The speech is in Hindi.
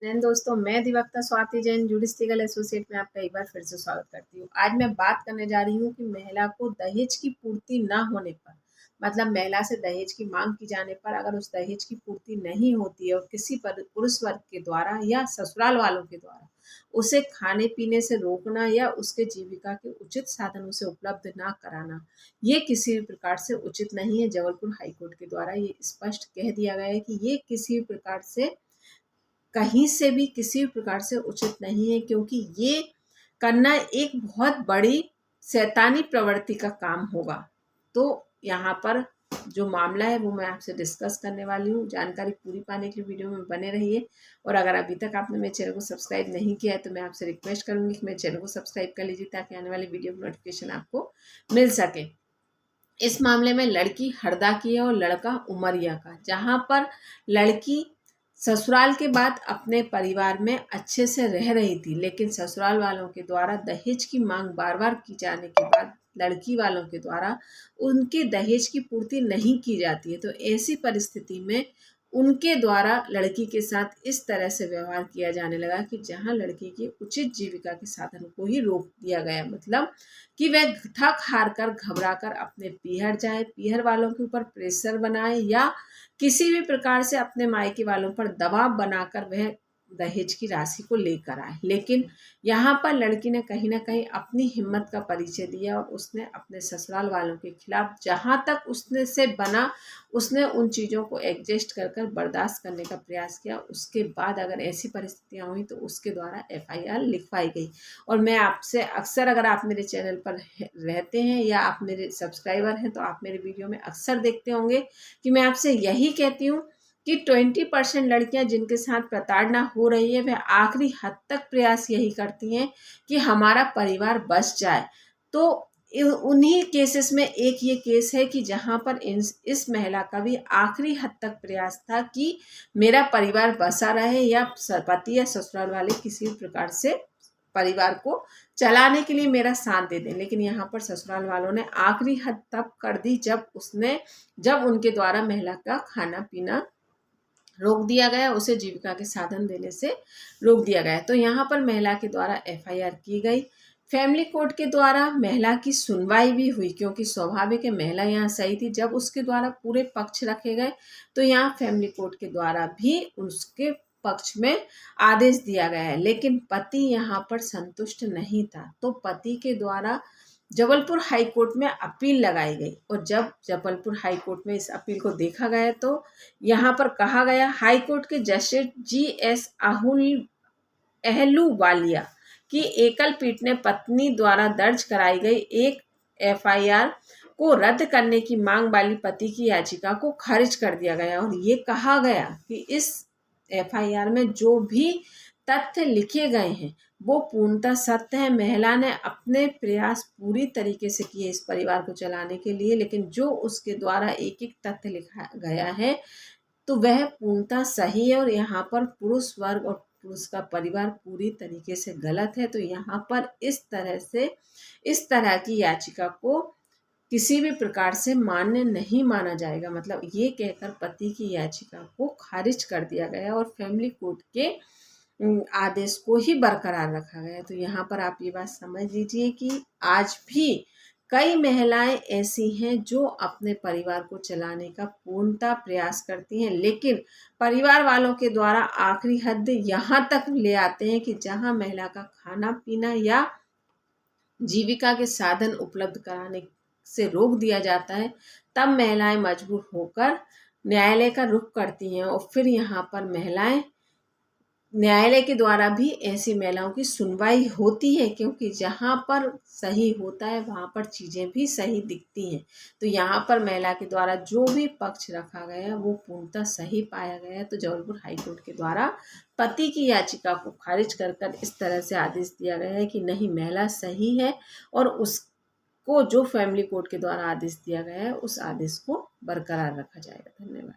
जैन दोस्तों, मैं अधिवक्ता स्वाति जैन जुडिस लीगल एसोसिएट में आपका एक बार फिर से स्वागत करती हूँ। आज मैं बात करने जा रही हूँ कि महिला को दहेज की पूर्ति ना होने पर, मतलब महिला से दहेज की मांग की जाने पर अगर उस दहेज की पूर्ति नहीं होती है और किसी पुरुष वर्ग के द्वारा या ससुराल वालों के द्वारा उसे खाने पीने से रोकना या उसके जीविका के उचित साधन उसे उपलब्ध ना कराना, ये किसी भी प्रकार से उचित नहीं है। जबलपुर हाईकोर्ट के द्वारा ये स्पष्ट कह दिया गया है कि ये किसी भी प्रकार से कहीं से भी किसी भी प्रकार से उचित नहीं है, क्योंकि ये करना एक बहुत बड़ी शैतानी प्रवृत्ति का काम होगा। तो यहाँ पर जो मामला है वो मैं आपसे डिस्कस करने वाली हूँ। जानकारी पूरी पाने के लिए वीडियो में बने रहिए। और अगर अभी तक आपने मेरे चैनल को सब्सक्राइब नहीं किया है तो मैं आपसे रिक्वेस्ट करूँगी कि मेरे चैनल को सब्सक्राइब कर लीजिए ताकि आने वाली वीडियो की नोटिफिकेशन आपको मिल सके। इस मामले में लड़की हरदा की है और लड़का उमरिया का, जहाँ पर लड़की ससुराल के बाद अपने परिवार में अच्छे से रह रही थी, लेकिन ससुराल वालों के द्वारा दहेज की मांग बार बार की जाने के बाद लड़की वालों के द्वारा उनके दहेज की पूर्ति नहीं की जाती है। तो ऐसी परिस्थिति में उनके द्वारा लड़की के साथ इस तरह से व्यवहार किया जाने लगा कि जहां लड़की की उचित जीविका के साधन को ही रोक दिया गया, मतलब कि वह थक हार कर घबरा कर अपने पीहर जाए, पीहर वालों के ऊपर प्रेशर बनाए या किसी भी प्रकार से अपने मायके वालों पर दबाव बनाकर वह दहेज की राशि को लेकर आए। लेकिन यहाँ पर लड़की ने कहीं ना कहीं अपनी हिम्मत का परिचय दिया और उसने अपने ससुराल वालों के खिलाफ जहाँ तक उसने से बना उसने उन चीज़ों को एडजस्ट कर कर बर्दाश्त करने का प्रयास किया। उसके बाद अगर ऐसी परिस्थितियाँ हुई तो उसके द्वारा एफआईआर लिखवाई गई। और मैं आपसे अक्सर, अगर आप मेरे चैनल पर रहते हैं या आप मेरे सब्सक्राइबर हैं तो आप मेरे वीडियो में अक्सर देखते होंगे कि मैं आपसे यही कहती हूँ कि 20% लड़कियां जिनके साथ प्रताड़ना हो रही है वह आखिरी हद तक प्रयास यही करती हैं कि हमारा परिवार बच जाए। तो उन्हीं केसेस में एक ये केस है कि जहां पर इस महिला का भी आखिरी हद तक प्रयास था कि मेरा परिवार बसा रहे या पति या ससुराल वाले किसी भी प्रकार से परिवार को चलाने के लिए मेरा साथ दे दें। लेकिन यहाँ पर ससुराल वालों ने आखिरी हद तक कर दी जब उनके द्वारा महिला का खाना पीना रोक दिया गया, उसे जीविका के साधन देने से रोक दिया गया। तो यहाँ पर महिला के द्वारा एफआईआर की गई। फैमिली कोर्ट के द्वारा महिला की सुनवाई भी हुई, क्योंकि स्वाभाविक है महिला यहाँ सही थी। जब उसके द्वारा पूरे पक्ष रखे गए तो यहाँ फैमिली कोर्ट के द्वारा भी उसके पक्ष में आदेश दिया गया है। लेकिन पति यहाँ पर संतुष्ट नहीं था, तो पति के द्वारा जबलपुर हाई कोर्ट में अपील लगाई गई। और जब जबलपुर हाई कोर्ट में इस अपील को देखा गया तो यहाँ पर कहा गया, हाई कोर्ट के जस्टिस GS अहलूवालिया की एकल पीठ ने पत्नी द्वारा दर्ज कराई गई एक एफआईआर को रद्द करने की मांग वाली पति की याचिका को खारिज कर दिया गया। और ये कहा गया कि इस एफआईआर में जो भी तथ्य लिखे गए हैं वो पूर्णतः सत्य है। महिला ने अपने प्रयास पूरी तरीके से किए इस परिवार को चलाने के लिए, लेकिन जो उसके द्वारा एक एक तथ्य लिखा गया है तो वह पूर्णतः सही है। और यहाँ पर पुरुष वर्ग और पुरुष का परिवार पूरी तरीके से गलत है। तो यहाँ पर इस तरह की याचिका को किसी भी प्रकार से मान्य नहीं माना जाएगा। मतलब ये कहकर पति की याचिका को खारिज कर दिया गया और फैमिली कोर्ट के आदेश को ही बरकरार रखा गया। तो यहाँ पर आप ये बात समझ लीजिए कि आज भी कई महिलाएं ऐसी हैं जो अपने परिवार को चलाने का पूर्णतः प्रयास करती हैं, लेकिन परिवार वालों के द्वारा आखिरी हद यहाँ तक ले आते हैं कि जहाँ महिला का खाना पीना या जीविका के साधन उपलब्ध कराने से रोक दिया जाता है, तब महिलाएं मजबूर होकर न्यायालय का रुख करती हैं। और फिर यहाँ पर न्यायालय के द्वारा भी ऐसी महिलाओं की सुनवाई होती है, क्योंकि जहाँ पर सही होता है वहाँ पर चीज़ें भी सही दिखती हैं। तो यहाँ पर महिला के द्वारा जो भी पक्ष रखा गया वो पूर्णतः सही पाया गया। तो जबलपुर हाईकोर्ट के द्वारा पति की याचिका को खारिज कर इस तरह से आदेश दिया गया है कि नहीं, महिला सही है और उसको जो फैमिली कोर्ट के द्वारा आदेश दिया गया है उस आदेश को बरकरार रखा जाएगा। धन्यवाद।